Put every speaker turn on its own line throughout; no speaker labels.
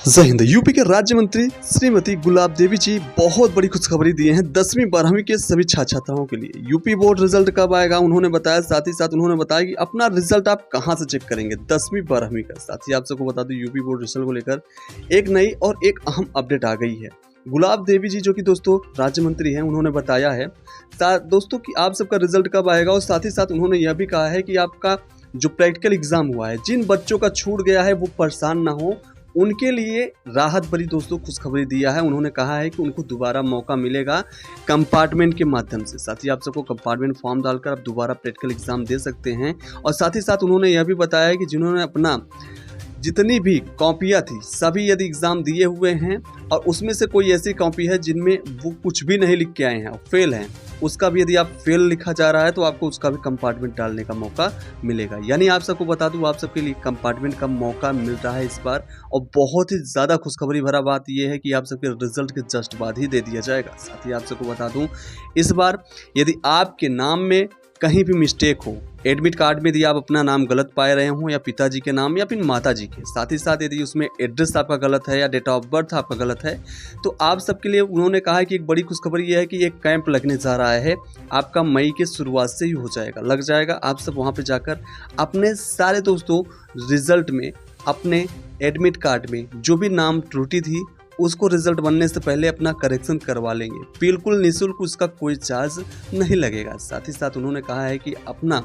जय हिंद। यूपी के राज्य मंत्री श्रीमती गुलाब देवी जी बहुत बड़ी खुशखबरी दिए हैं 10वीं 12वीं के सभी छात्र छात्राओं के लिए। यूपी बोर्ड रिजल्ट कब आएगा उन्होंने बताया, साथ ही साथ उन्होंने बताया कि अपना रिजल्ट आप कहां से चेक करेंगे 10वीं 12वीं का। साथ ही आप सबको बता दूं यूपी बोर्ड रिजल्ट को लेकर एक नई और एक अहम अपडेट आ गई है। गुलाब देवी जी जो कि दोस्तों राज्य मंत्री हैं, उन्होंने बताया है दोस्तों कि आप सबका रिजल्ट कब आएगा, और साथ ही साथ उन्होंने यह भी कहा है कि आपका जो प्रैक्टिकल एग्जाम हुआ है, जिन बच्चों का छूट गया है वो परेशान ना हो, उनके लिए राहत भरी दोस्तों खुशखबरी दिया है। उन्होंने कहा है कि उनको दोबारा मौका मिलेगा कंपार्टमेंट के माध्यम से। साथ ही आप सबको कंपार्टमेंट फॉर्म डालकर आप दोबारा प्रैक्टिकल एग्जाम दे सकते हैं। और साथ ही साथ उन्होंने यह भी बताया है कि जिन्होंने अपना जितनी भी कॉपियाँ थी सभी यदि एग्ज़ाम दिए हुए हैं और उसमें से कोई ऐसी कॉपी है जिनमें वो कुछ भी नहीं लिख के आए हैं और फेल हैं, उसका भी यदि आप फेल लिखा जा रहा है तो आपको उसका भी कंपार्टमेंट डालने का मौका मिलेगा। यानी आप सबको बता दूं, आप सबके लिए कंपार्टमेंट का मौका मिल रहा है इस बार। और बहुत ही ज़्यादा खुशखबरी भरा बात यह है कि आप सबके रिजल्ट के जस्ट बाद ही दे दिया जाएगा। साथ ही आप सबको बता दूं, इस बार यदि आपके नाम में कहीं भी मिस्टेक हो, एडमिट कार्ड में यदि आप अपना नाम गलत पाए रहे हों या पिताजी के नाम या फिर माताजी के, साथ ही साथ यदि उसमें एड्रेस आपका गलत है या डेट ऑफ बर्थ आपका गलत है, तो आप सबके लिए उन्होंने कहा है कि एक बड़ी खुशखबरी यह है कि एक कैंप लगने जा रहा है। आपका मई के शुरुआत से ही हो जाएगा, लग जाएगा। आप सब वहाँ पे जाकर अपने सारे दोस्तों रिजल्ट में, अपने एडमिट कार्ड में जो भी नाम त्रुटि थी उसको रिजल्ट बनने से पहले अपना करेक्शन करवा लेंगे। बिल्कुल निःशुल्क, उसका कोई चार्ज नहीं लगेगा। साथ ही साथ उन्होंने कहा है कि अपना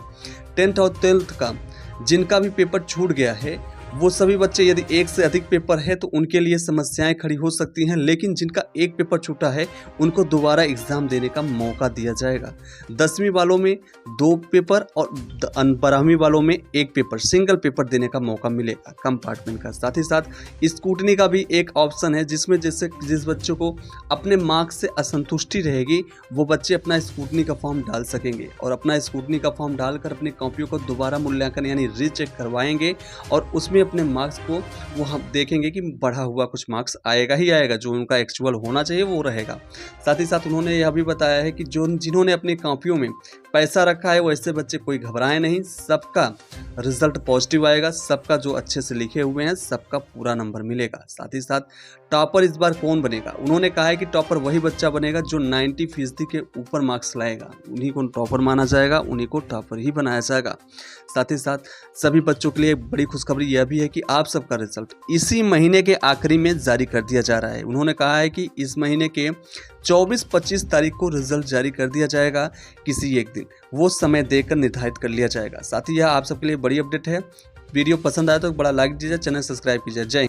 10th और 12th का जिनका भी पेपर छूट गया है, वो सभी बच्चे यदि एक से अधिक पेपर है तो उनके लिए समस्याएं खड़ी हो सकती हैं, लेकिन जिनका एक पेपर छूटा है उनको दोबारा एग्ज़ाम देने का मौका दिया जाएगा। 10वीं वालों में 2 पेपर और 12वीं वालों में 1 पेपर, सिंगल पेपर देने का मौका मिलेगा कंपार्टमेंट का। साथ ही साथ स्कूटनी का भी एक ऑप्शन है, जिसमें जैसे जिस बच्चों को अपने मार्क्स से असंतुष्टि रहेगी वो बच्चे अपना स्कूटनी का फॉर्म डाल सकेंगे और अपना स्कूटनी का फॉर्म डालकर अपनी कॉपियों को दोबारा मूल्यांकन यानी रीचेक करवाएंगे और उसमें अपने मार्क्स को वो हम देखेंगे कि बढ़ा हुआ कुछ मार्क्स आएगा ही आएगा, जो उनका एक्चुअल होना चाहिए वो रहेगा। साथ ही साथ उन्होंने यह भी बताया है कि जिन्होंने अपनी कॉपियों में पैसा रखा है वैसे बच्चे कोई घबराए नहीं, सबका रिजल्ट पॉजिटिव आएगा, सबका जो अच्छे से लिखे हुए हैं सबका पूरा नंबर मिलेगा। साथ ही साथ टॉपर इस बार कौन बनेगा, उन्होंने कहा है कि टॉपर वही बच्चा बनेगा जो 90% के ऊपर मार्क्स लाएगा, उन्हीं को टॉपर माना जाएगा, उन्हीं को टॉपर ही बनाया जाएगा। साथ ही साथ सभी बच्चों के लिए बड़ी खुशखबरी यह भी है कि आप सबका रिजल्ट इसी महीने के आखिरी में जारी कर दिया जा रहा है। उन्होंने कहा है कि इस महीने के 24-25 तारीख को रिजल्ट जारी कर दिया जाएगा, किसी एक दिन वो समय देकर निर्धारित कर लिया जाएगा। साथ ही यह आप सबके लिए बड़ी अपडेट है। वीडियो पसंद आया तो बड़ा लाइक दीजिए, चैनल सब्सक्राइब कीजिए। जय